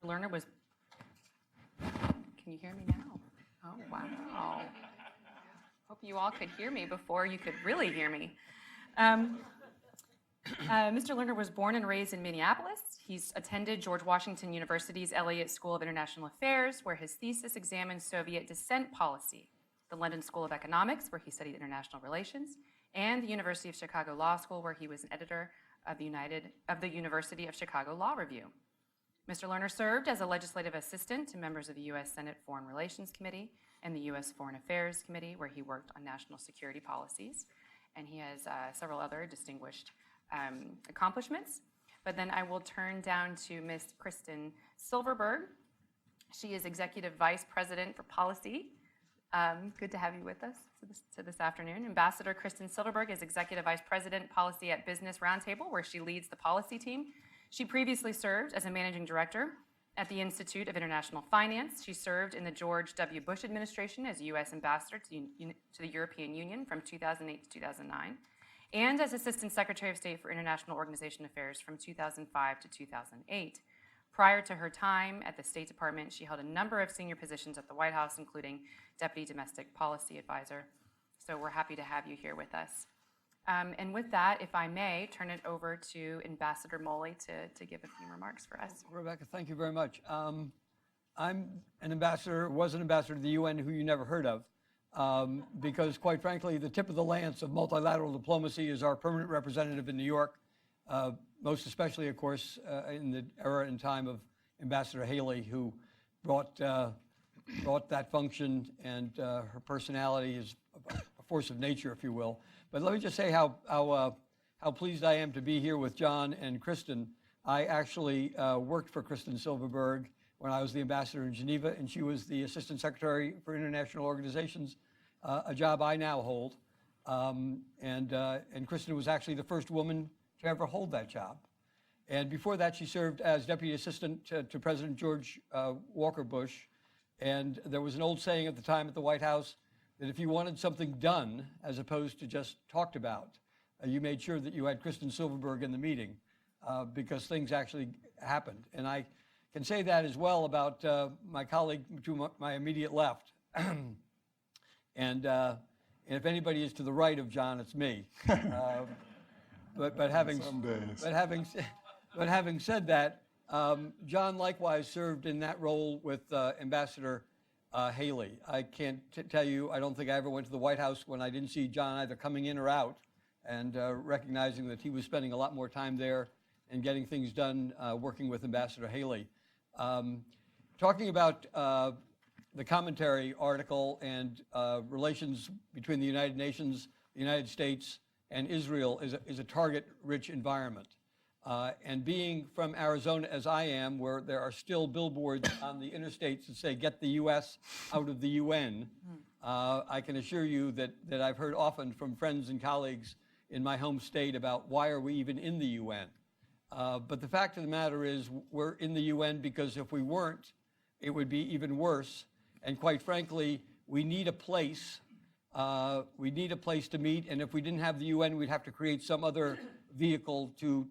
Lerner was, can you hear me now? Oh, wow. Hope you all could hear me before you could really hear me. Mr. Lerner was born and raised in Minneapolis. He's attended George Washington University's Elliott School of International Affairs, where his thesis examined Soviet dissent policy, the London School of Economics, where he studied international relations, and the University of Chicago Law School, where he was an editor of the University of Chicago Law Review. Mr. Lerner served as a legislative assistant to members of the U.S. Senate Foreign Relations Committee and the U.S. Foreign Affairs Committee, where he worked on national security policies. And he has several other distinguished accomplishments. But then I will turn down to Ms. Kristen Silverberg. She is Executive Vice President for Policy. Good to have you with us this afternoon. Ambassador Kristen Silverberg is Executive Vice President, Policy at Business Roundtable, where she leads the policy team. She previously served as a Managing Director at the Institute of International Finance. She served in the George W. Bush administration as U.S. Ambassador to the European Union from 2008 to 2009, and as Assistant Secretary of State for International Organization Affairs from 2005 to 2008. Prior to her time at the State Department, she held a number of senior positions at the White House, including Deputy Domestic Policy Advisor. So we're happy to have you here with us. And with that, if I may, turn it over to Ambassador Moley to give a few remarks for us. Rebecca, thank you very much. I'm an ambassador, was an ambassador to the UN who you never heard of, because quite frankly, the tip of the lance of multilateral diplomacy is our permanent representative in New York, most especially, of course, in the era and time of Ambassador Haley, who brought that function, and her personality is a force of nature, if you will. But let me just say how pleased I am to be here with John and Kristen. I actually worked for Kristen Silverberg when I was the ambassador in Geneva, and she was the Assistant Secretary for International Organizations, a job I now hold. And Kristen was actually the first woman to ever hold that job. And before that, she served as Deputy Assistant to President George Walker Bush. And there was an old saying at the time at the White House that if you wanted something done as opposed to just talked about, you made sure that you had Kristen Silverberg in the meeting because things actually happened. And I can say that as well about my colleague to my immediate left. And if anybody is to the right of John, it's me. But having said that, John likewise served in that role with Ambassador Haley. I can't tell you, I don't think I ever went to the White House when I didn't see John either coming in or out, and recognizing that he was spending a lot more time there and getting things done working with Ambassador Haley. Talking about the commentary article and relations between the United Nations, the United States, and Israel is a target-rich environment. And being from Arizona as I am, where there are still billboards on the interstates that say, "Get the U.S. out of the UN," I can assure you that I've heard often from friends and colleagues in my home state about why are we even in the UN. But the fact of the matter is we're in the UN because if we weren't, it would be even worse. And quite frankly, we need a place. We need a place to meet. And if we didn't have the UN, we'd have to create some other vehicle to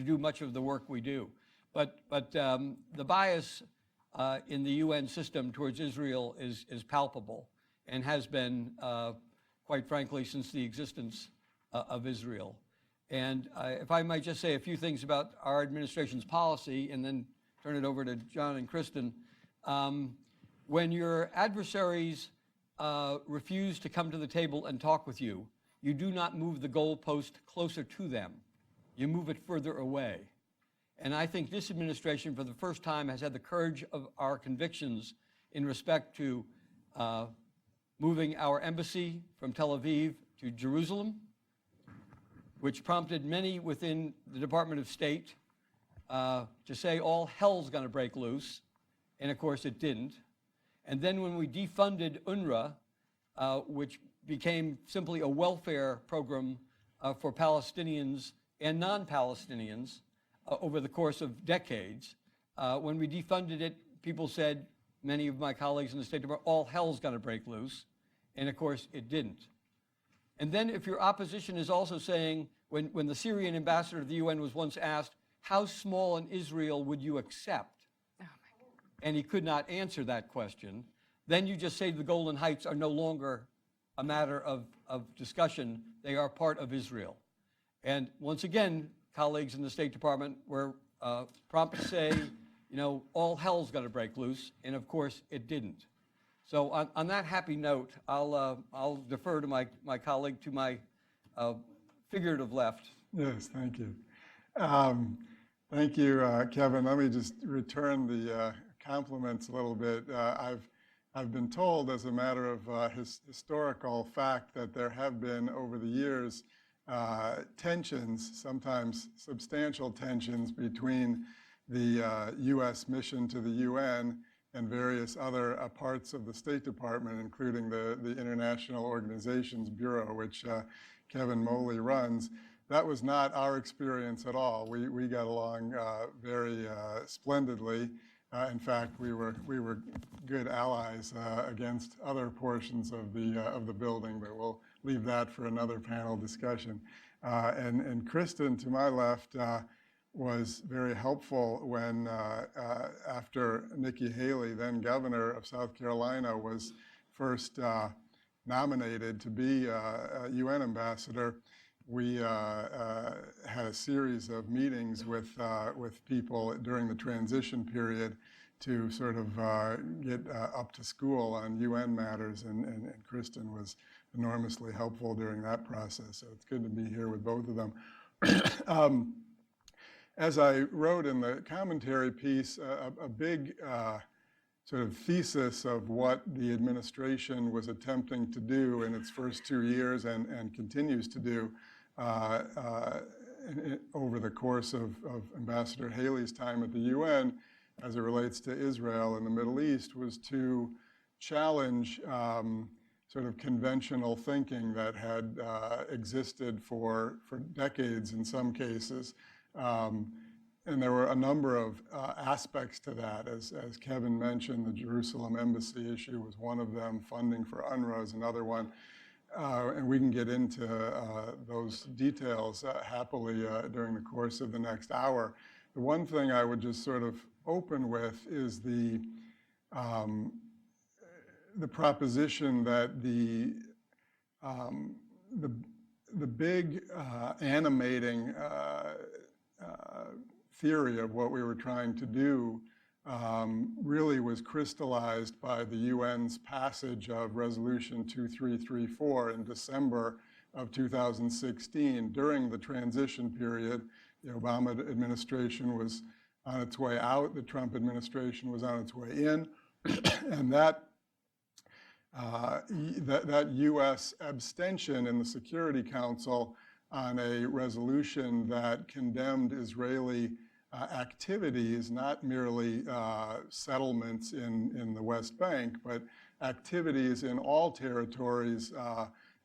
do much of the work we do. But the bias in the UN system towards Israel is palpable and has been, quite frankly, since the existence of Israel. And if I might just say a few things about our administration's policy and then turn it over to John and Kristen. When your adversaries refuse to come to the table and talk with you, you do not move the goalpost closer to them. You move it further away. And I think this administration, for the first time, has had the courage of our convictions in respect to moving our embassy from Tel Aviv to Jerusalem, which prompted many within the Department of State to say all hell's going to break loose. And of course it didn't. And then when we defunded UNRWA, which became simply a welfare program for Palestinians and non-Palestinians over the course of decades, when we defunded it, people said, many of my colleagues in the State Department, all hell's going to break loose. And of course it didn't. And then if your opposition is also saying, when the Syrian ambassador to the UN was once asked, how small an Israel would you accept? and he could not answer that question, then you just say the Golan Heights are no longer a matter of discussion. They are part of Israel. And once again, colleagues in the State Department were prompt to say, you know, all hell's going to break loose, and of course it didn't. So on that happy note, I'll defer to my colleague to my figurative left. Yes, thank you. Thank you, Kevin. Let me just return the compliments a little bit. I've been told, as a matter of historical fact, that there have been over the years tensions, sometimes substantial tensions, between the U.S. mission to the UN and various other parts of the State Department, including the International Organizations Bureau, which Kevin Moley runs. That was not our experience at all. We got along very splendidly. In fact, we were good allies against other portions of the building, but we'll leave that for another panel discussion. And Kristen, to my left, was very helpful when, after Nikki Haley, then governor of South Carolina, was first nominated to be a UN ambassador. We had a series of meetings with people during the transition period to sort of get up to school on UN matters, and Kristen was enormously helpful during that process. So it's good to be here with both of them. As I wrote in the commentary piece, a big sort of thesis of what the administration was attempting to do in its first 2 years and continues to do over the course of Ambassador Haley's time at the UN as it relates to Israel and the Middle East was to challenge sort of conventional thinking that had existed for decades in some cases. And there were a number of aspects to that. As Kevin mentioned, the Jerusalem embassy issue was one of them. Funding for UNRWA is another one. And we can get into those details happily during the course of the next hour. The one thing I would just sort of open with is the proposition that the big animating theory of what we were trying to do really was crystallized by the UN's passage of Resolution 2334 in December of 2016. During the transition period, the Obama administration was on its way out, the Trump administration was on its way in, and that US abstention in the Security Council on a resolution that condemned Israeli activities, not merely settlements in the West Bank, but activities in all territories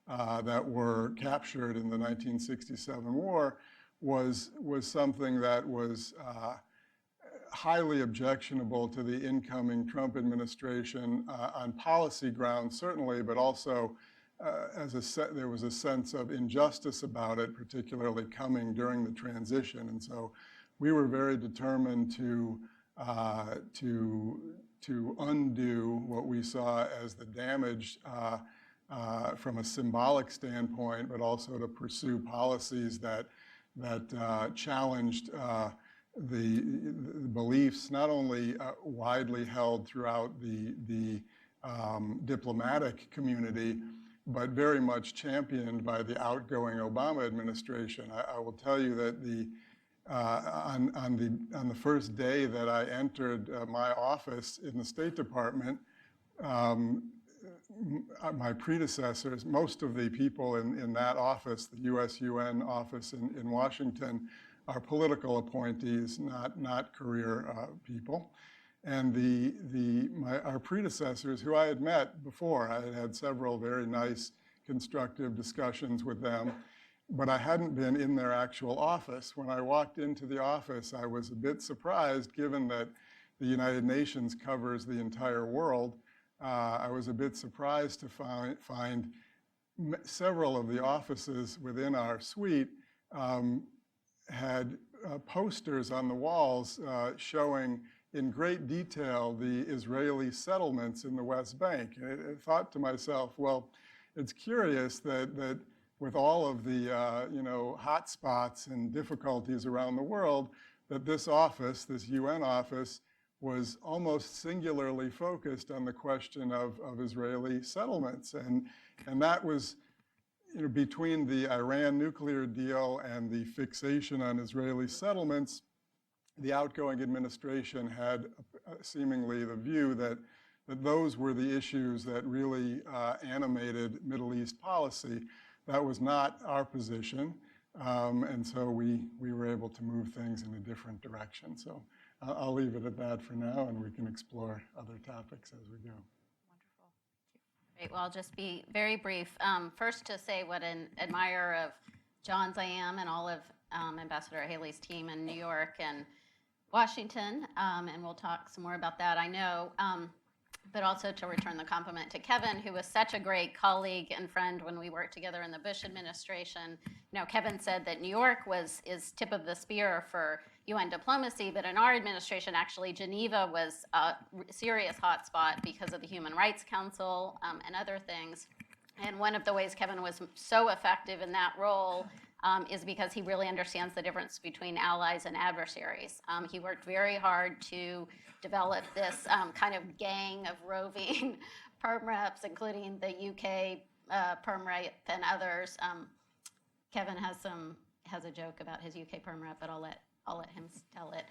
that were captured in the 1967 war, was something that was highly objectionable to the incoming Trump administration on policy grounds, certainly, but also there was a sense of injustice about it, particularly coming during the transition. And so we were very determined to undo what we saw as the damage from a symbolic standpoint, but also to pursue policies that challenged the beliefs not only widely held throughout the diplomatic community, but very much championed by the outgoing Obama administration. I will tell you that on the first day that I entered my office in the State Department, my predecessors, most of the people in that office, the U.S. UN office in Washington, are political appointees, not career people. And our predecessors, who I had met before, I had had several very nice, constructive discussions with them, but I hadn't been in their actual office. When I walked into the office, I was a bit surprised, given that the United Nations covers the entire world. I was a bit surprised to find several of the offices within our suite had posters on the walls showing in great detail the Israeli settlements in the West Bank. And I thought to myself, well, it's curious that with all of the hot spots and difficulties around the world, that this office, this UN office, was almost singularly focused on the question of Israeli settlements. And that was, between the Iran nuclear deal and the fixation on Israeli settlements, the outgoing administration had seemingly the view that those were the issues that really animated Middle East policy. That was not our position, and so we were able to move things in a different direction. So I'll leave it at that for now, and we can explore other topics as we go. Great. Well, I'll just be very brief. First, to say what an admirer of John's I am, and all of Ambassador Haley's team in New York and Washington, and we'll talk some more about that, I know. But also to return the compliment to Kevin, who was such a great colleague and friend when we worked together in the Bush administration. Kevin said that New York is tip of the spear for UN diplomacy, but in our administration, actually, Geneva was a serious hotspot because of the Human Rights Council and other things. And one of the ways Kevin was so effective in that role is because he really understands the difference between allies and adversaries. He worked very hard to develop this kind of gang of roving perm reps, including the UK perm rep and others. Kevin has a joke about his UK perm rep, but I'll let him tell it.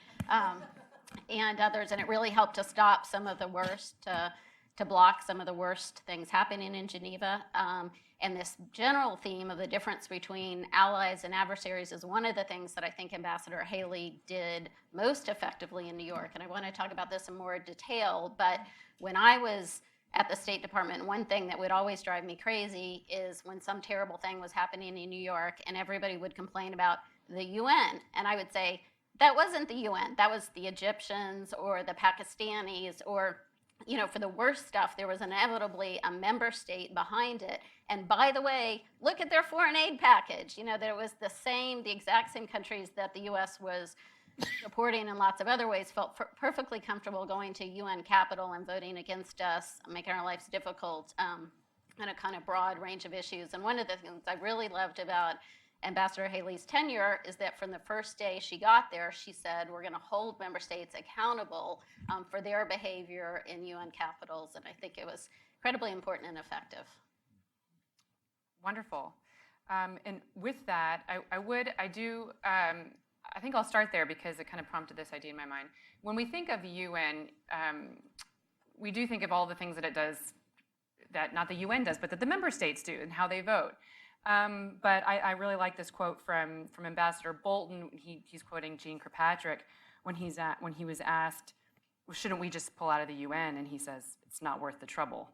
And others, and it really helped to stop some of the worst, to block some of the worst things happening in Geneva. And this general theme of the difference between allies and adversaries is one of the things that I think Ambassador Haley did most effectively in New York. And I want to talk about this in more detail, but when I was at the State Department, one thing that would always drive me crazy is when some terrible thing was happening in New York and everybody would complain about the UN. And I would say, that wasn't the UN, that was the Egyptians or the Pakistanis, or for the worst stuff, there was inevitably a member state behind it. And by the way, look at their foreign aid package. That it was the exact same countries that the U.S. was supporting in lots of other ways, felt perfectly comfortable going to UN Capitol and voting against us, making our lives difficult on a kind of broad range of issues. And one of the things I really loved about Ambassador Haley's tenure is that from the first day she got there, she said, we're going to hold member states accountable for their behavior in UN capitals. And I think it was incredibly important and effective. Wonderful. And with that, I think I'll start there because it kind of prompted this idea in my mind. When we think of the UN, we do think of all the things that it does that not the UN does, but that the member states do and how they vote. But I really like this quote from Ambassador Bolton. He's quoting Jean Kirkpatrick when he was asked, well, shouldn't we just pull out of the UN? And he says, it's not worth the trouble.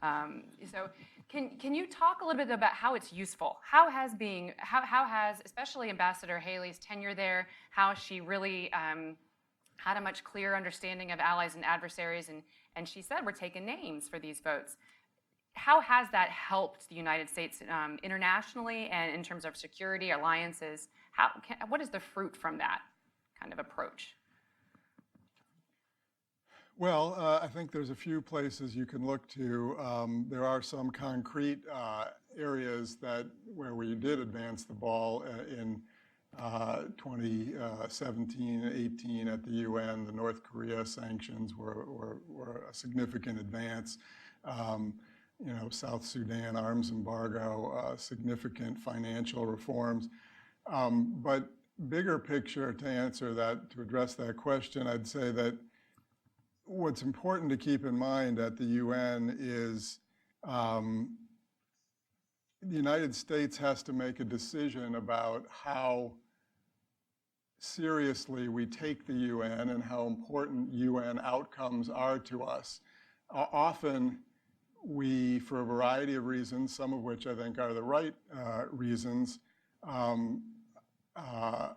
So can you talk a little bit about how it's useful? How has especially Ambassador Haley's tenure there, how she really had a much clearer understanding of allies and adversaries, and she said, we're taking names for these votes. How has that helped the United States internationally and in terms of security, alliances? What is the fruit from that kind of approach? Well, I think there's a few places you can look to. There are some concrete areas where we did advance the ball in 2017 and 18 at the UN. The North Korea sanctions were a significant advance. South Sudan arms embargo, significant financial reforms. But bigger picture, to address that question, I'd say that what's important to keep in mind at the UN is the United States has to make a decision about how seriously we take the UN and how important UN outcomes are to us. Often, we, for a variety of reasons, some of which I think are the right reasons,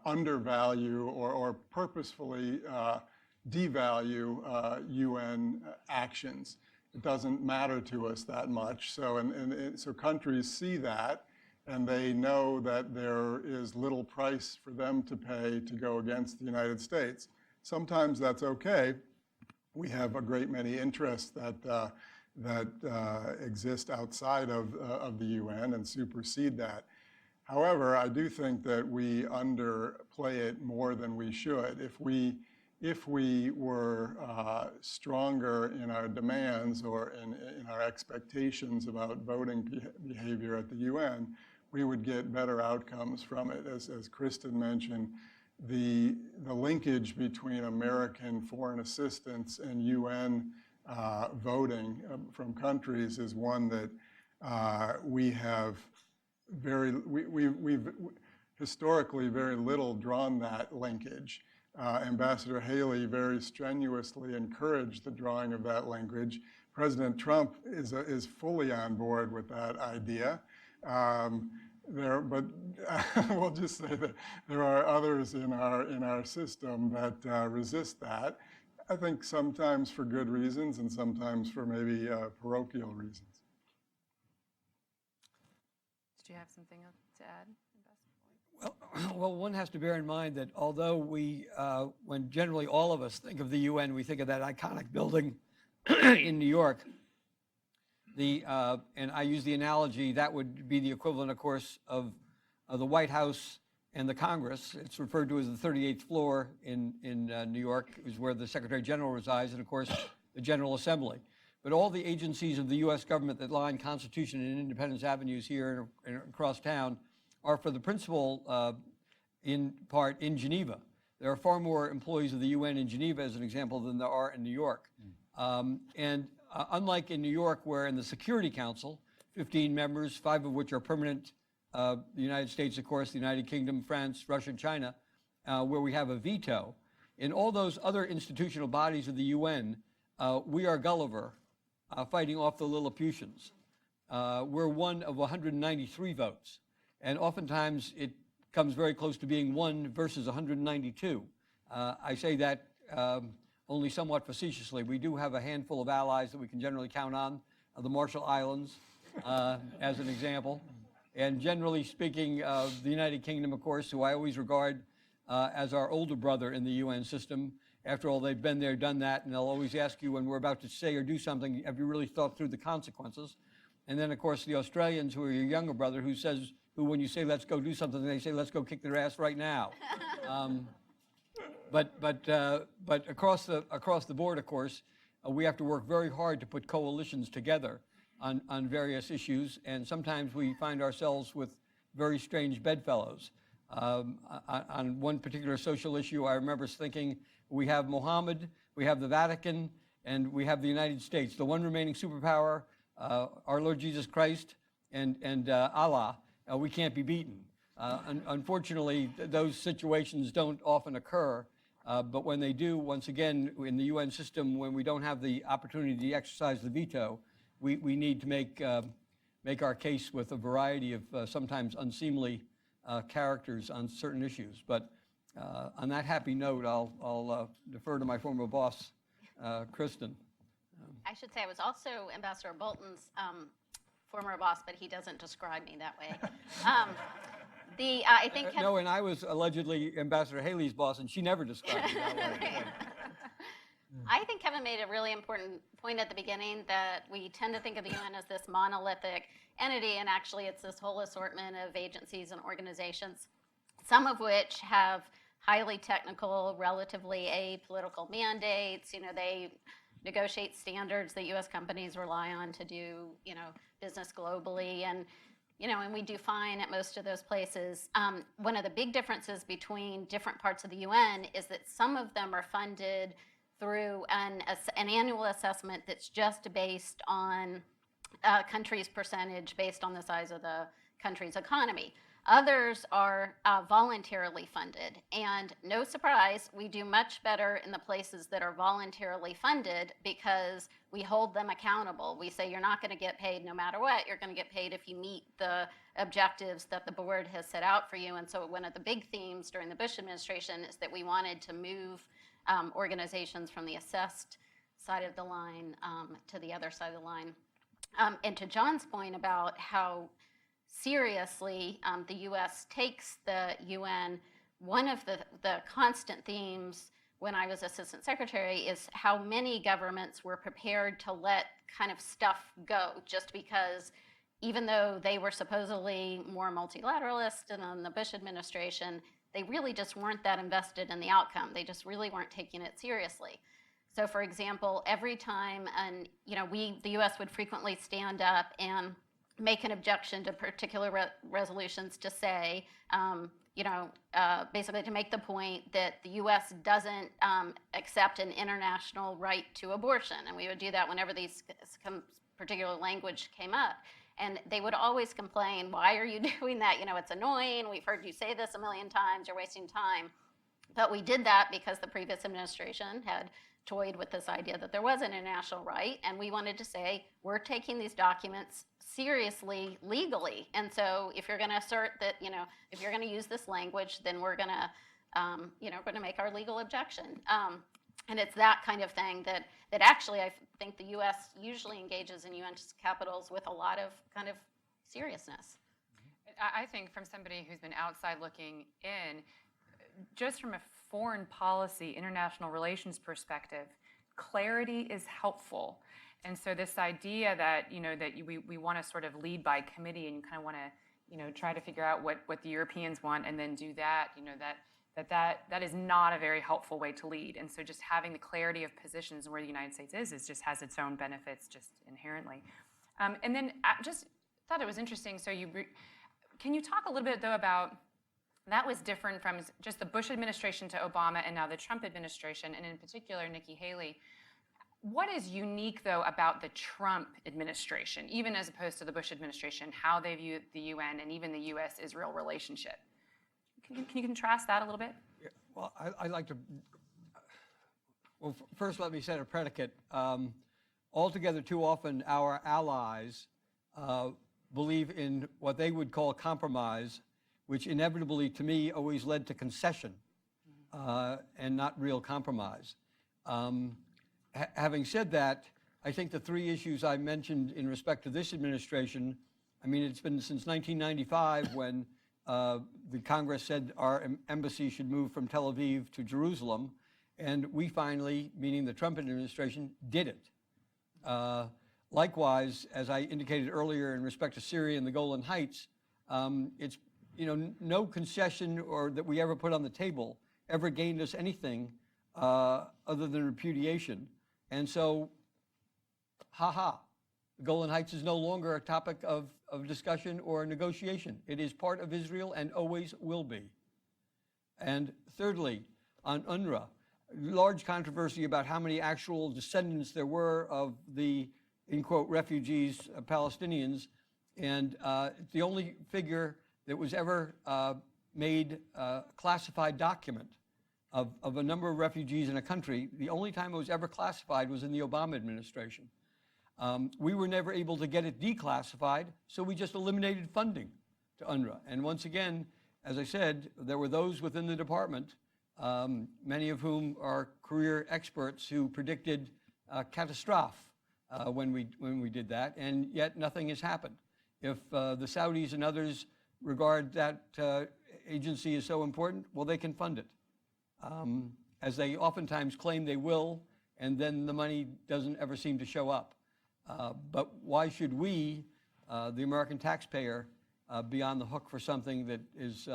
undervalue or purposefully devalue UN actions. It doesn't matter to us that much. So countries see that, and they know that there is little price for them to pay to go against the United States. Sometimes that's okay. we have a great many interests that exist outside of the UN and supersede that. However, I do think that we underplay it more than we should. If we were stronger in our demands or in our expectations about voting behavior at the UN, we would get better outcomes from it. As Kristen mentioned, the linkage between American foreign assistance and UN voting from countries is one that we have we've historically very little drawn that linkage. Ambassador Haley very strenuously encouraged the drawing of that linkage. President Trump is fully on board with that idea. But we'll just say that there are others in our system that resist that. I think sometimes for good reasons and sometimes for maybe parochial reasons. Did you have something to add? Well, one has to bear in mind that although when generally all of us think of the UN, we think of that iconic building in New York. And I use the analogy that would be the equivalent, of course, of the White House and the Congress. It's referred to as the 38th floor in New York, is where the Secretary General resides, and of course, the General Assembly. But all the agencies of the U.S. government that line Constitution and Independence Avenues here and across town are for the principal, in part, in Geneva. There are far more employees of the UN in Geneva, as an example, than there are in New York. Unlike in New York, where in the Security Council, 15 members, 5 of which are permanent, the United States, of course, the United Kingdom, France, Russia, and China, where we have a veto, in all those other institutional bodies of the UN, we are Gulliver fighting off the Lilliputians. We're one of 193 votes, and oftentimes it comes very close to being 1 versus 192. I say that only somewhat facetiously. We do have a handful of allies that we can generally count on, the Marshall Islands, as an example. And generally speaking, the United Kingdom, of course, who I always regard as our older brother in the UN system. After all, they've been there, done that, and they'll always ask you when we're about to say or do something, have you really thought through the consequences? And then, of course, the Australians, who are your younger brother, who when you say, let's go do something, they say, let's go kick their ass right now. But across the board, of course, we have to work very hard to put coalitions together on various issues, and sometimes we find ourselves with very strange bedfellows. On one particular social issue, I remember thinking, we have Mohammed, we have the Vatican, and we have the United States. The one remaining superpower, our Lord Jesus Christ and Allah, we can't be beaten. Unfortunately, those situations don't often occur, but when they do, once again, in the UN system, when we don't have the opportunity to exercise the veto, we need to make our case with a variety of sometimes unseemly characters on certain issues. But on that happy note, I'll defer to my former boss, Kristen. I should say I was also Ambassador Bolton's former boss, but he doesn't describe me that way. I think no, and I was allegedly Ambassador Haley's boss, and she never described me that way. I think Kevin made a really important point at the beginning that we tend to think of the UN as this monolithic entity, and actually it's this whole assortment of agencies and organizations, some of which have highly technical, relatively apolitical mandates. They negotiate standards that U.S. companies rely on to do, business globally, and we do fine at most of those places. One of the big differences between different parts of the UN is that some of them are funded through an annual assessment that's just based on a country's percentage based on the size of the country's economy. Others are voluntarily funded, and no surprise, we do much better in the places that are voluntarily funded because we hold them accountable. We say you're not going to get paid no matter what. You're going to get paid if you meet the objectives that the board has set out for you. And so one of the big themes during the Bush administration is that we wanted to move organizations from the assessed side of the line to the other side of the line. And to John's point about how seriously the U.S. takes the UN, one of the constant themes when I was assistant secretary is how many governments were prepared to let kind of stuff go just because even though they were supposedly more multilateralist than the Bush administration, they really just weren't that invested in the outcome. They just really weren't taking it seriously. So for example, every time, the US would frequently stand up and make an objection to particular resolutions to say, basically to make the point that the US doesn't accept an international right to abortion. And we would do that whenever these particular language came up. And they would always complain, why are you doing that? It's annoying. We've heard you say this a million times. You're wasting time. But we did that because the previous administration had toyed with this idea that there was an international right. And we wanted to say, we're taking these documents seriously legally. And so if you're going to assert that, if you're going to use this language, then we're going to, make our legal objection. And it's that kind of thing that actually I think the U.S. usually engages in UN capitals with a lot of kind of seriousness. I think from somebody who's been outside looking in, just from a foreign policy, international relations perspective, clarity is helpful. And so this idea that, we want to sort of lead by committee and you kind of want to, try to figure out what the Europeans want and then do that, that is not a very helpful way to lead. And so just having the clarity of positions where the United States is just has its own benefits just inherently. And then I just thought it was interesting. So can you talk a little bit though about, that was different from just the Bush administration to Obama and now the Trump administration, and in particular Nikki Haley. What is unique though about the Trump administration, even as opposed to the Bush administration, how they view the UN and even the U.S. Israel relationship? Can you contrast that a little bit? Yeah, well, I'd like to, first let me set a predicate. Altogether, too often, our allies believe in what they would call compromise, which inevitably, to me, always led to concession and not real compromise. Having said that, I think the three issues I mentioned in respect to this administration, I mean, it's been since 1995 when the Congress said our embassy should move from Tel Aviv to Jerusalem, and we finally, meaning the Trump administration, did it. Likewise, as I indicated earlier in respect to Syria and the Golan Heights, it's no concession or that we ever put on the table ever gained us anything other than repudiation. And so, the Golan Heights is no longer a topic of discussion or negotiation. It is part of Israel and always will be. And thirdly, on UNRWA, large controversy about how many actual descendants there were of the, in quote, refugees, Palestinians. And the only figure that was ever made a classified document of a number of refugees in a country, the only time it was ever classified was in the Obama administration. We were never able to get it declassified, so we just eliminated funding to UNRWA. And once again, as I said, there were those within the department, many of whom are career experts, who predicted catastrophe when we did that, and yet nothing has happened. If the Saudis and others regard that agency as so important, well, they can fund it, as they oftentimes claim they will, and then the money doesn't ever seem to show up. But why should we, the American taxpayer, be on the hook for something that is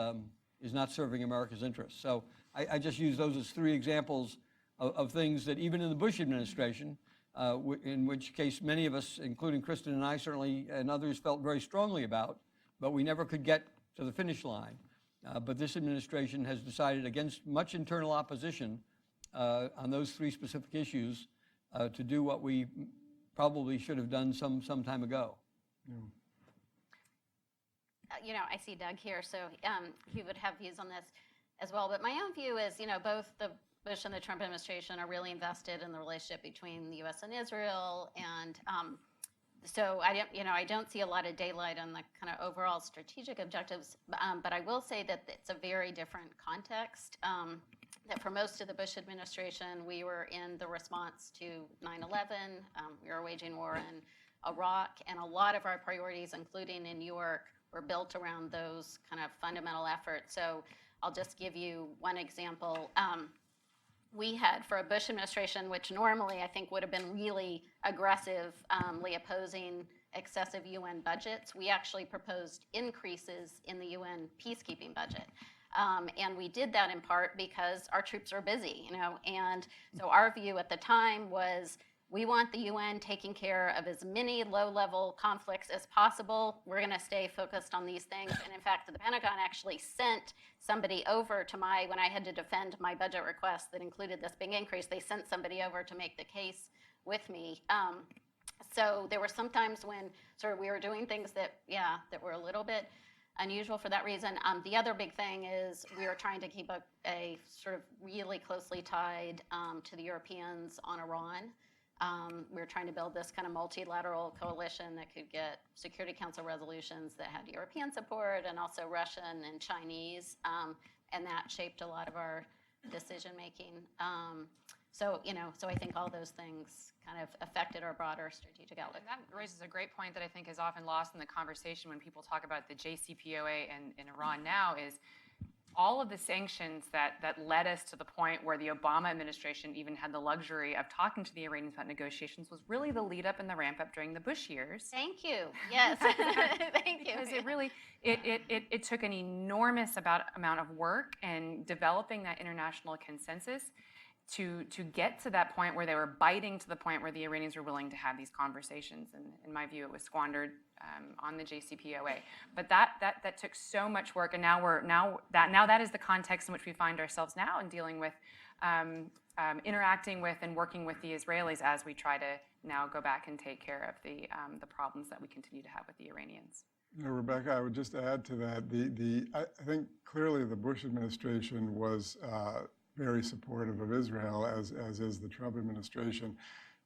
not serving America's interests? So I just use those as three examples of things that even in the Bush administration, in which case many of us, including Kristen and I certainly, and others, felt very strongly about, but we never could get to the finish line. But this administration has decided, against much internal opposition on those three specific issues, to do what we probably should have done some time ago. Yeah. I see Doug here, so he would have views on this as well. But my own view is, both the Bush and the Trump administration are really invested in the relationship between the U.S. and Israel, and so I don't see a lot of daylight on the kind of overall strategic objectives. But I will say that it's a very different context. That for most of the Bush administration, we were in the response to 9/11. We were waging war in Iraq, and a lot of our priorities, including in New York, were built around those kind of fundamental efforts. So I'll just give you one example. we had, for a Bush administration, which normally I think would have been really aggressively opposing excessive UN budgets, we actually proposed increases in the UN peacekeeping budget. And we did that in part because our troops are busy, and so our view at the time was we want the UN taking care of as many low-level conflicts as possible. We're going to stay focused on these things. And in fact, the Pentagon actually sent somebody over to when I had to defend my budget request that included this big increase, they sent somebody over to make the case with me. So there were some times when sort of we were doing things that were a little bit unusual for that reason. The other big thing is we were trying to keep a sort of really closely tied to the Europeans on Iran. We were trying to build this kind of multilateral coalition that could get Security Council resolutions that had European support and also Russian and Chinese, and that shaped a lot of our decision making. So I think all those things kind of affected our broader strategic outlook. And that raises a great point that I think is often lost in the conversation when people talk about the JCPOA and in Iran now is all of the sanctions that led us to the point where the Obama administration even had the luxury of talking to the Iranians about negotiations was really the lead up and the ramp up during the Bush years. Thank you. Yes. Thank you. Because it took an enormous amount of work in developing that international consensus to get to that point where they were biting to the point where the Iranians were willing to have these conversations. And in my view, it was squandered on the JCPOA. But that took so much work, and now that is the context in which we find ourselves now in dealing with, interacting with, and working with the Israelis as we try to now go back and take care of the problems that we continue to have with the Iranians. Rebeccah, I would just add to that. I think clearly the Bush administration was very supportive of Israel, as is the Trump administration.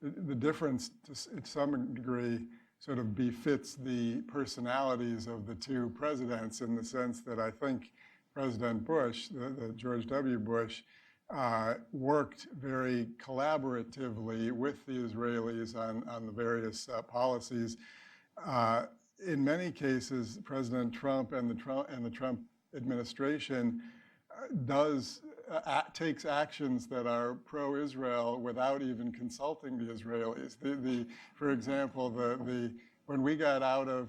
The difference, to some degree, sort of befits the personalities of the two presidents in the sense that I think President Bush, the George W. Bush, worked very collaboratively with the Israelis on the various policies. In many cases, President Trump and the Trump administration takes actions that are pro-Israel without even consulting the Israelis. For example, when we got out of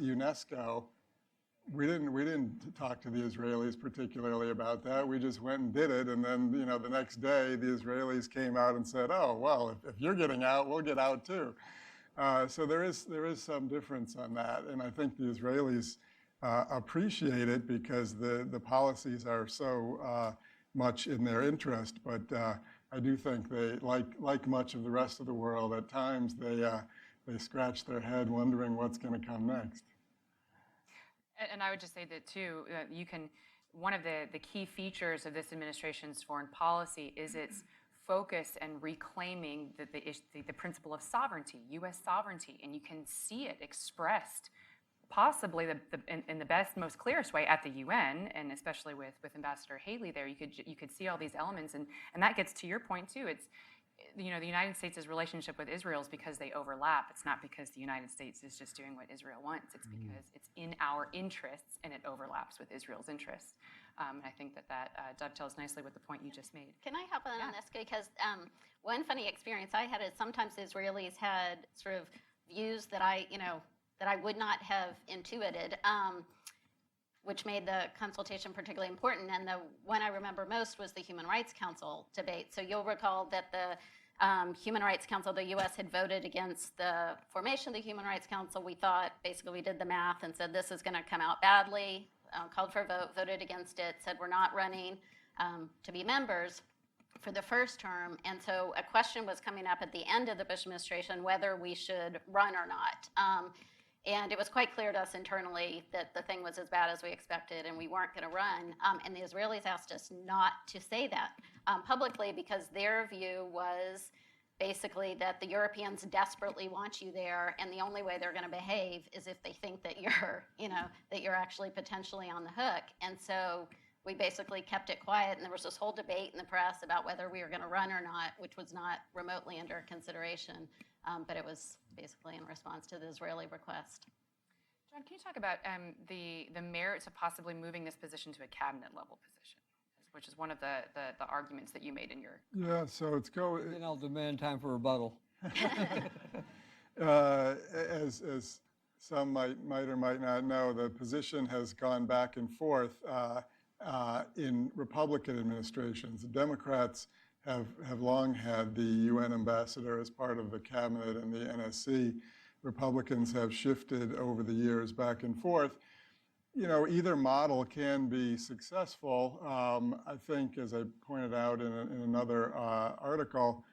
UNESCO, we didn't talk to the Israelis particularly about that. We just went and did it, and then the next day the Israelis came out and said, "Oh well, if you're getting out, we'll get out too." So there is some difference on that, and I think the Israelis appreciate it because the policies are so much in their interest, but I do think they, like much of the rest of the world, at times they scratch their head wondering what's going to come next. And I would just say that too, one of the key features of this administration's foreign policy is its focus and reclaiming the principle of sovereignty, U.S. sovereignty, and you can see it expressed possibly in the best, most clearest way at the UN, and especially with Ambassador Haley there, you could see all these elements, and that gets to your point too. It's the United States' relationship with Israel is because they overlap. It's not because the United States is just doing what Israel wants. It's because it's in our interests and it overlaps with Israel's interests. I think that dovetails nicely with the point you just made. Can I hop on this? Because one funny experience I had is sometimes the Israelis had sort of views that I would not have intuited, which made the consultation particularly important. And the one I remember most was the Human Rights Council debate. So you'll recall that the Human Rights Council, the U.S. had voted against the formation of the Human Rights Council. We thought, basically we did the math and said this is going to come out badly, called for a vote, voted against it, said we're not running to be members for the first term. And so a question was coming up at the end of the Bush administration whether we should run or not. And it was quite clear to us internally that the thing was as bad as we expected and we weren't going to run. And the Israelis asked us not to say that publicly because their view was basically that the Europeans desperately want you there, and the only way they're going to behave is if they think that you're actually potentially on the hook. And so we basically kept it quiet, and there was this whole debate in the press about whether we were going to run or not, which was not remotely under consideration. But it was basically in response to the Israeli request. John, can you talk about the merits of possibly moving this position to a cabinet level position? which is one of the arguments that you made in your. Yeah, so it's Then I'll demand time for rebuttal. as some might or might not know, the position has gone back and forth in Republican administrations. The Democrats have long had the UN ambassador as part of the cabinet and the NSC. Republicans have shifted over the years back and forth. You know, either model can be successful. I think, as I pointed out in another article,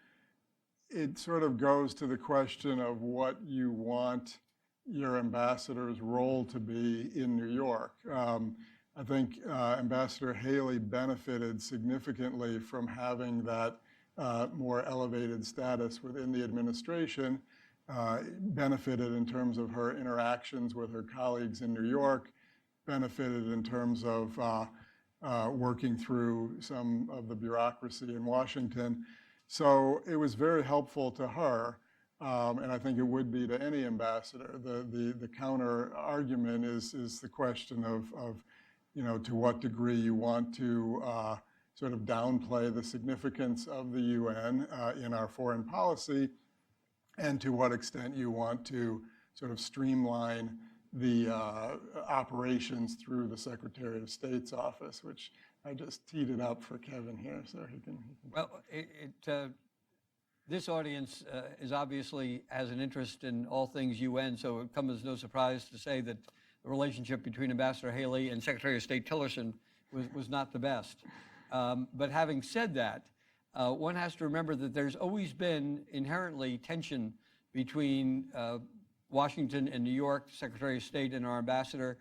it sort of goes to the question of what you want your ambassador's role to be in New York. I think Ambassador Haley benefited significantly from having that more elevated status within the administration, benefited in terms of her interactions with her colleagues in New York, benefited in terms of working through some of the bureaucracy in Washington. So it was very helpful to her, and I think it would be to any ambassador. The counter argument is the question of you know, to what degree you want to sort of downplay the significance of the UN in our foreign policy, and to what extent you want to sort of streamline the operations through the Secretary of State's office, which I just teed it up for Kevin here, so he can. Well, this audience is obviously has an interest in all things UN, so it comes as no surprise to say that the relationship between Ambassador Haley and Secretary of State Tillerson was not the best. But having said that, one has to remember that there's always been inherently tension between Washington and New York, Secretary of State and our ambassador.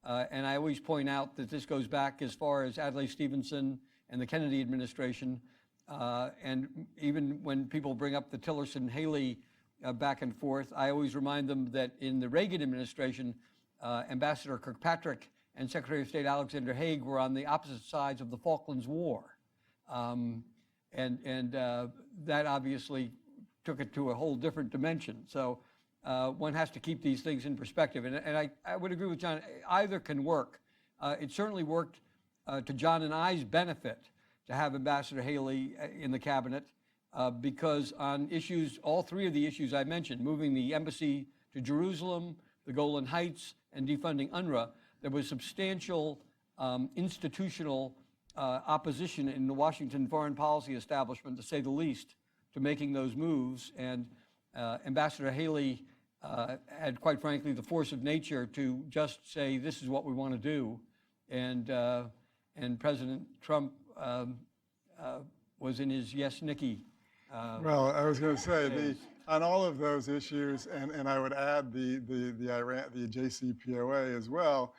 And I always point out that this goes back as far as Adlai Stevenson and the Kennedy administration. And even when people bring up the Tillerson-Haley back and forth, I always remind them that in the Reagan administration, Ambassador Kirkpatrick and Secretary of State Alexander Haig were on the opposite sides of the Falklands War. And that obviously took it to a whole different dimension. So one has to keep these things in perspective. And I would agree with John, either can work. It certainly worked to John and I's benefit to have Ambassador Haley in the cabinet because on issues, all three of the issues I mentioned, moving the embassy to Jerusalem, the Golan Heights, and defunding UNRWA, there was substantial institutional opposition in the Washington foreign policy establishment, to say the least, to making those moves. And Ambassador Haley had, quite frankly, the force of nature to just say, this is what we want to do. And President Trump was in his yes, Nikki. Well, I was going to say, on all of those issues, and I would add the JCPOA as well,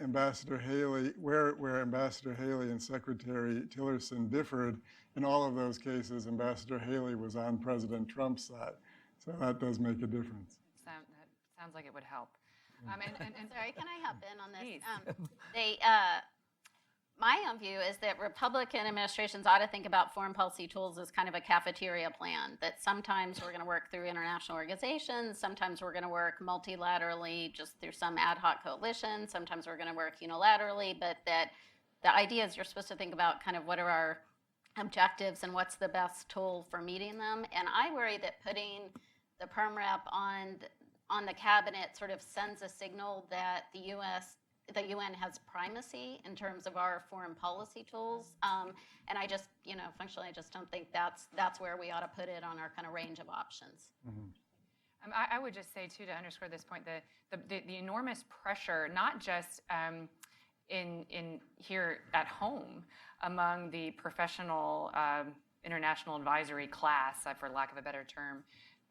Ambassador Haley, where Ambassador Haley and Secretary Tillerson differed, in all of those cases, Ambassador Haley was on President Trump's side. So that does make a difference. That sounds like it would help. Sorry, can I hop in on this? Please. My own view is that Republican administrations ought to think about foreign policy tools as kind of a cafeteria plan, that sometimes we're going to work through international organizations, sometimes we're going to work multilaterally just through some ad hoc coalition, sometimes we're going to work unilaterally, but that the idea is you're supposed to think about kind of what are our objectives and what's the best tool for meeting them. And I worry that putting the perm rep on the cabinet sort of sends a signal that the UN has primacy in terms of our foreign policy tools, and I just, functionally, I just don't think that's where we ought to put it on our kind of range of options. Mm-hmm. I would just say too, to underscore this point, the enormous pressure, not just in here at home among the professional international advisory class, for lack of a better term.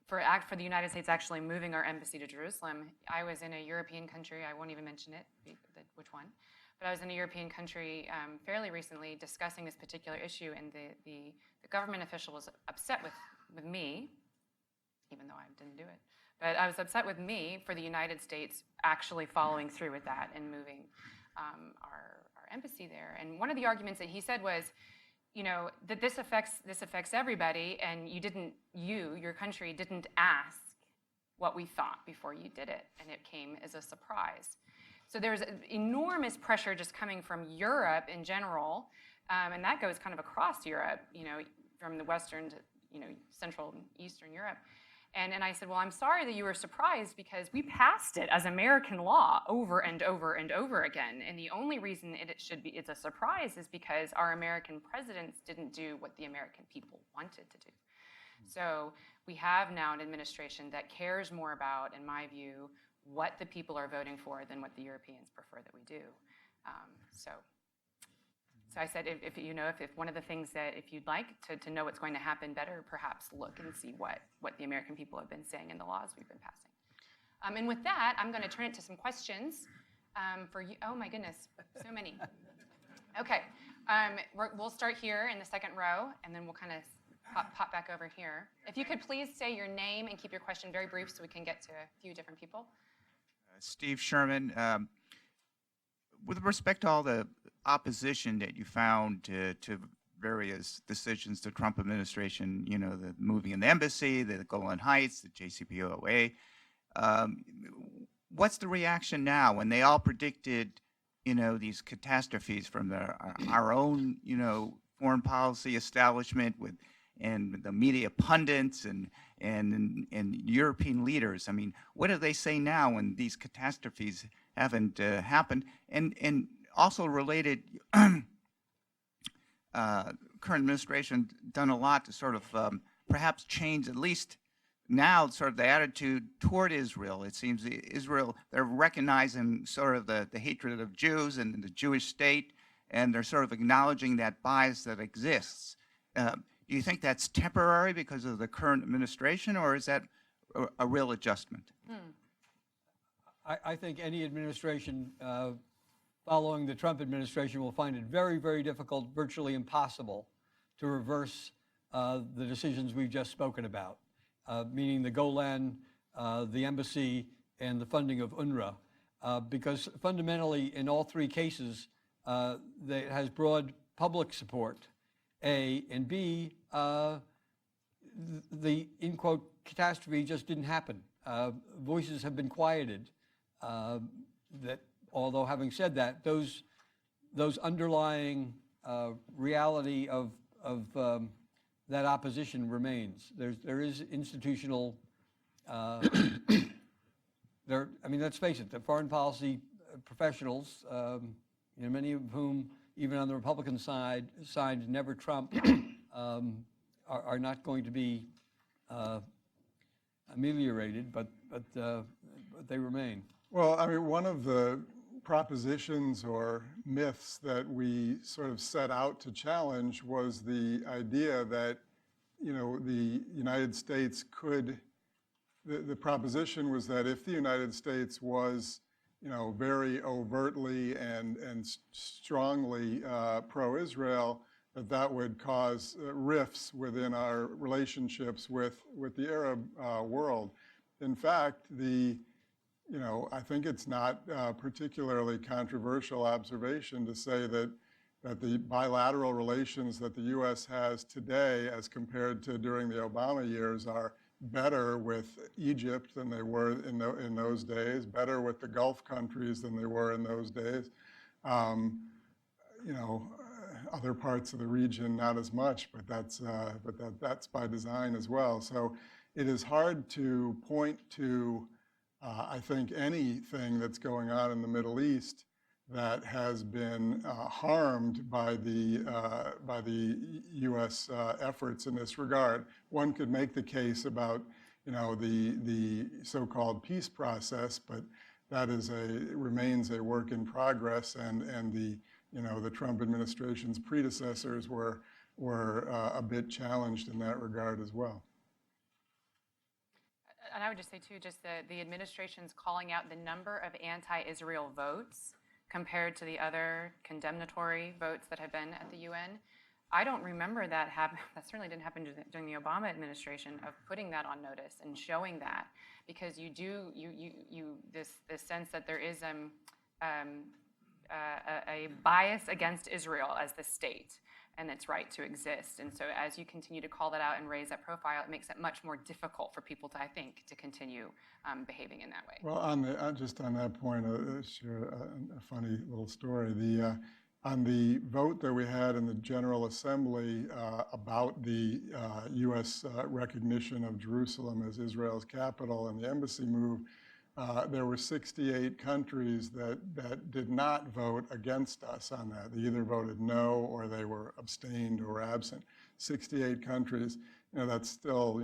For the United States actually moving our embassy to Jerusalem, I was in a European country, I won't even mention it, which one, but I was in a European country fairly recently discussing this particular issue, and the government official was upset with me, even though I didn't do it, but I was upset with me for the United States actually following through with that and moving our embassy there. And one of the arguments that he said was, that this affects everybody, and your country didn't ask what we thought before you did it, and it came as a surprise. So there's enormous pressure just coming from Europe in general And that goes kind of across Europe, from the Western to, Central and Eastern Europe. And I said, well, I'm sorry that you were surprised because we passed it as American law over and over and over again. And the only reason it's a surprise is because our American presidents didn't do what the American people wanted to do. So we have now an administration that cares more about, in my view, what the people are voting for than what the Europeans prefer that we do. So I said, if one of the things that if you'd like to know what's going to happen better, perhaps look and see what the American people have been saying in the laws we've been passing. And with that, I'm going to turn it to some questions for you. Oh my goodness, so many. Okay, we'll start here in the second row, and then we'll kind of pop back over here. If you could please say your name and keep your question very brief so we can get to a few different people. Steve Sherman, with respect to all the opposition that you found to various decisions the Trump administration, the moving in the embassy, the Golan Heights, the JCPOA, what's the reaction now when they all predicted, these catastrophes from our own, foreign policy establishment and the media pundits and European leaders? I mean, what do they say now when these catastrophes haven't happened? And also related, current administration done a lot to sort of perhaps change, at least now, sort of the attitude toward Israel. It seems Israel, they're recognizing sort of the hatred of Jews and the Jewish state, and they're sort of acknowledging that bias that exists. Do you think that's temporary because of the current administration, or is that a real adjustment? I think any administration following the Trump administration will find it very, very difficult, virtually impossible, to reverse the decisions we've just spoken about, meaning the Golan, the embassy, and the funding of UNRWA, because fundamentally in all three cases, it has broad public support, A, and B, the, in quote, catastrophe just didn't happen. Voices have been quieted that, although having said that, those underlying reality of that opposition remains. There is institutional. Let's face it. The foreign policy professionals, many of whom, even on the Republican side, signed "Never Trump," are not going to be ameliorated, but they remain. Well, one of the propositions or myths that we sort of set out to challenge was the idea that, the United States could, the proposition was that if the United States was, very overtly and strongly pro-Israel, that would cause rifts within our relationships with the Arab world. In fact, I think it's not a particularly controversial observation to say that the bilateral relations that the U.S. has today as compared to during the Obama years are better with Egypt than they were in those days, better with the Gulf countries than they were in those days. Other parts of the region, not as much, but that's by design as well. So it is hard to point to I think anything that's going on in the Middle East that has been harmed by the U.S. efforts in this regard. One could make the case about, the so-called peace process, but that remains a work in progress, and the Trump administration's predecessors were a bit challenged in that regard as well. And I would just say, too, just the administration's calling out the number of anti-Israel votes compared to the other condemnatory votes that have been at the UN. I don't remember that happen. That certainly didn't happen during the Obama administration, of putting that on notice and showing that, because this sense that there is a bias against Israel as the state and its right to exist. And so as you continue to call that out and raise that profile, it makes it much more difficult for people to, I think, to continue behaving in that way. Well, just on that point, share a funny little story. on the vote that we had in the General Assembly about the U.S. Recognition of Jerusalem as Israel's capital and the embassy move, there were 68 countries that did not vote against us on that. They either voted no or they were abstained or absent. 68 countries, that's still,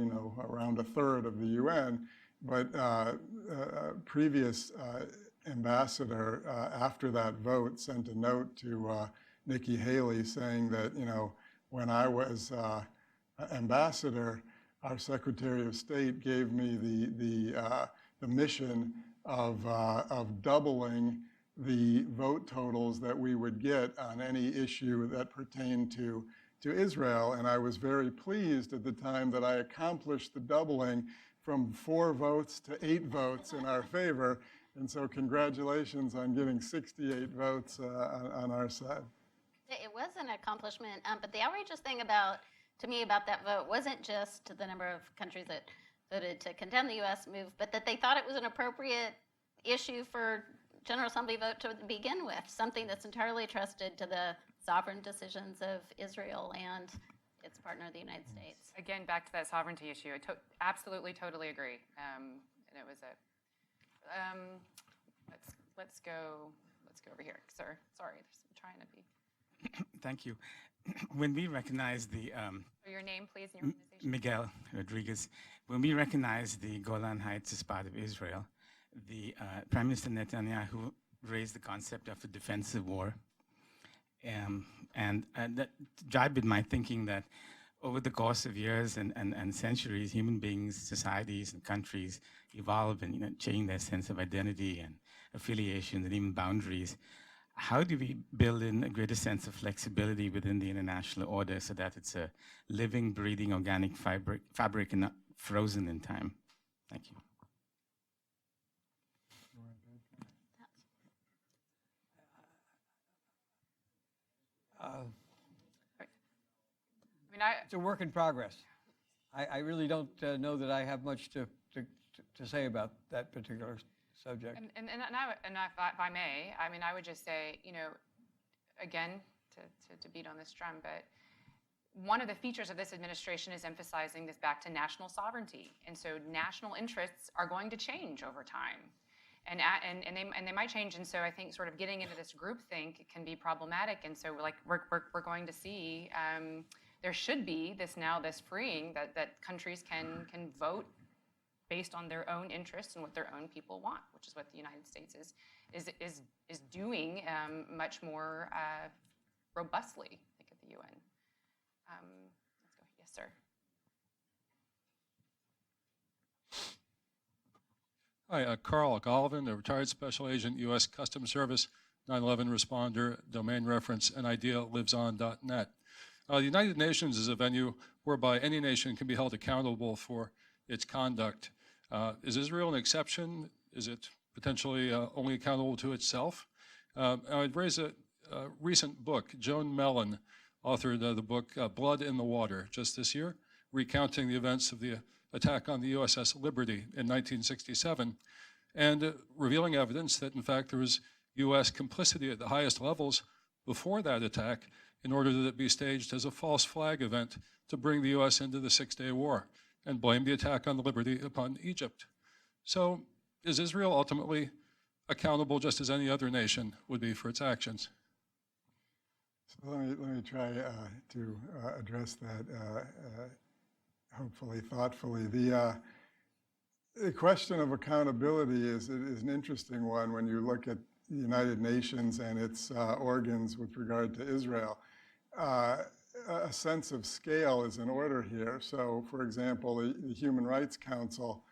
around a third of the UN. But previous ambassador, after that vote, sent a note to Nikki Haley saying that, when I was ambassador, our Secretary of State gave me the mission of doubling the vote totals that we would get on any issue that pertained to Israel. And I was very pleased at the time that I accomplished the doubling from 4 votes to 8 votes in our favor. And so congratulations on getting 68 votes on our side. It was an accomplishment, but the outrageous thing to me about that vote wasn't just the number of countries that voted to condemn the U.S. move, but that they thought it was an appropriate issue for General Assembly vote to begin with, something that's entirely trusted to the sovereign decisions of Israel and its partner, the United States. Again, back to that sovereignty issue. I absolutely, totally agree. And it was a. Let's go over here, sir. Sorry, I'm trying to be. Thank you. When we recognize the Your name, please, and your organization. Miguel Rodriguez, when we recognize the Golan Heights as part of Israel, the Prime Minister Netanyahu raised the concept of a defensive war, and that jibed with my thinking that over the course of years and centuries, human beings, societies, and countries evolve and change their sense of identity and affiliation and even boundaries. How do we build in a greater sense of flexibility within the international order so that it's a living, breathing, organic fabric and not frozen in time? Thank you. It's a work in progress. I really don't know that I have much to say about that particular subject. And if I may, I would just say, again, to beat on this drum, but one of the features of this administration is emphasizing this back to national sovereignty. And so national interests are going to change over time. And they might change, and so I think sort of getting into this groupthink can be problematic. And so we're going to see there should be this freeing that countries can vote based on their own interests and what their own people want, which is what the United States is doing much more robustly, I think, at the UN. Let's go. Yes, sir. Hi, Carl Galvin, a retired special agent, U.S. Customs Service, 9/11 responder, domain reference, NIdeaLivesOn.net. The United Nations is a venue whereby any nation can be held accountable for its conduct. Is Israel an exception? Is it potentially only accountable to itself? I'd raise a recent book. Joan Mellon authored the book Blood in the Water just this year, recounting the events of the attack on the USS Liberty in 1967, and revealing evidence that, in fact, there was U.S. complicity at the highest levels before that attack in order that it be staged as a false flag event to bring the U.S. into the Six-Day War and blame the attack on the Liberty upon Egypt. So is Israel ultimately accountable just as any other nation would be for its actions? So let me try to address that hopefully thoughtfully. The question of accountability is an interesting one when you look at the United Nations and its organs with regard to Israel. A sense of scale is in order here. So, for example, the Human Rights Council,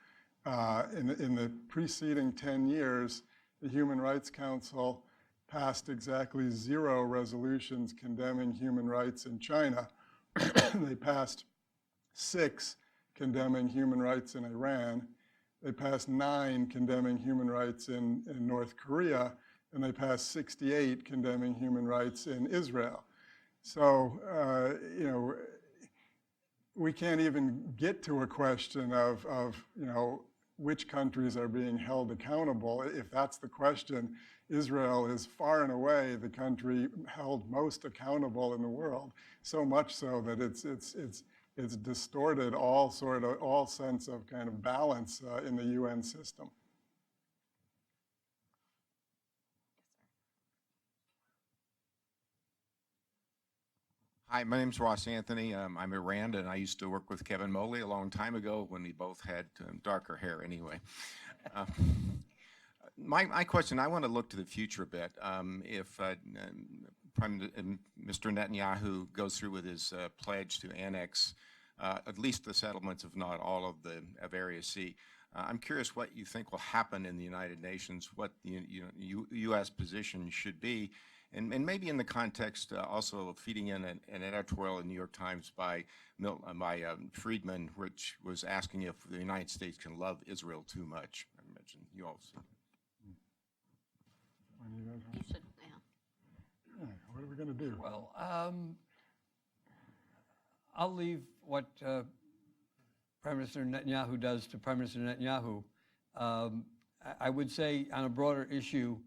in the preceding 10 years, the Human Rights Council passed exactly 0 resolutions condemning human rights in China. They passed 6 condemning human rights in Iran. They passed 9 condemning human rights in North Korea, and they passed 68 condemning human rights in Israel. So, we can't even get to a question of which countries are being held accountable. If that's the question, Israel is far and away the country held most accountable in the world, so much so that it's distorted all sense of kind of balance in the UN system. Hi, my name's Ross Anthony. I'm Iran, and I used to work with Kevin Moley a long time ago when we both had darker hair anyway. My question, I want to look to the future a bit. If Mr. Netanyahu goes through with his pledge to annex at least the settlements, if not all of the Area C, I'm curious what you think will happen in the United Nations, what the U.S. position should be, and maybe in the context also of feeding in an editorial in the New York Times by Friedman, which was asking if the United States can love Israel too much. I mentioned you all. You should, yeah. Yeah, what are we going to do? Well, I'll leave what Prime Minister Netanyahu does to Prime Minister Netanyahu. I would say on a broader issue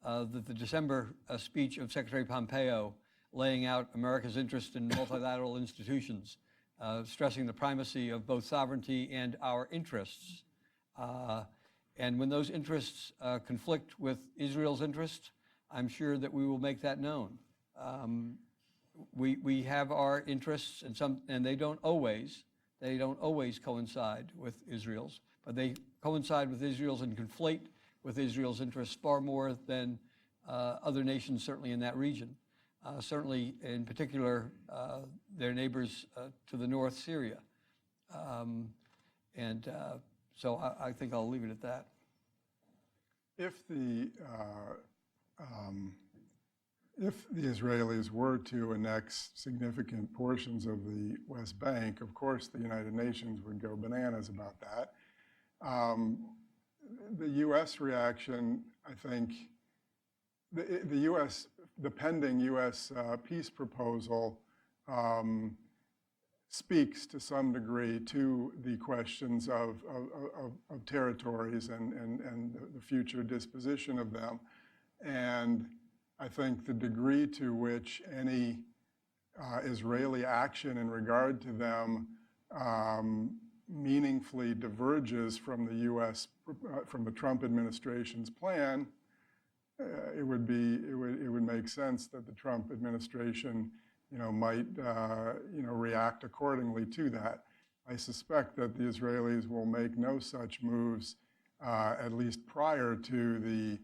that the December speech of Secretary Pompeo laying out America's interest in multilateral institutions, stressing the primacy of both sovereignty and our interests. And when those interests conflict with Israel's interests, I'm sure that we will make that known. We have our interests, and they don't always coincide with Israel's, but they coincide with Israel's and conflate with Israel's interests far more than other nations, certainly in that region. Certainly, in particular, their neighbors to the north, Syria. So I think I'll leave it at that. If the Israelis were to annex significant portions of the West Bank, of course the United Nations would go bananas about that. The U.S. reaction, I think, the pending U.S. peace proposal speaks to some degree to the questions of territories and the future disposition of them. And I think the degree to which any Israeli action in regard to them meaningfully diverges from the U.S. from the Trump administration's plan, it would make sense that the Trump administration, might react accordingly to that. I suspect that the Israelis will make no such moves, at least prior to the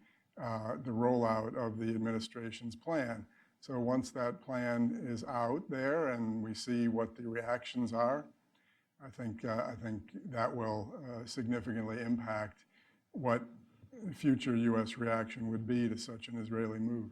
rollout of the administration's plan. So once that plan is out there and we see what the reactions are, I think that will significantly impact what future U.S. reaction would be to such an Israeli move.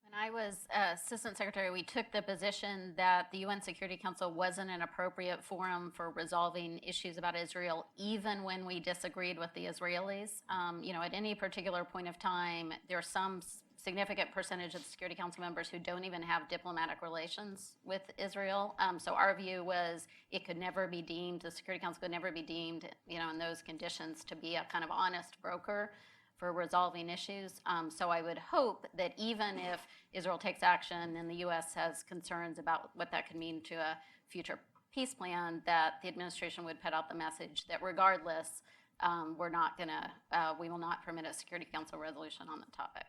When I was Assistant Secretary, we took the position that the UN Security Council wasn't an appropriate forum for resolving issues about Israel, even when we disagreed with the Israelis. At any particular point of time, there's some significant percentage of the Security Council members who don't even have diplomatic relations with Israel. So our view was it could never be deemed, the Security Council could never be deemed, in those conditions to be a kind of honest broker for resolving issues. So I would hope that even if Israel takes action and the U.S. has concerns about what that could mean to a future peace plan, that the administration would put out the message that regardless, we will not permit a Security Council resolution on the topic.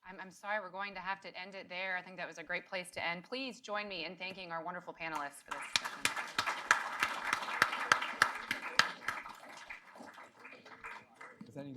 I'm sorry, we're going to have to end it there. I think that was a great place to end. Please join me in thanking our wonderful panelists for this discussion. With any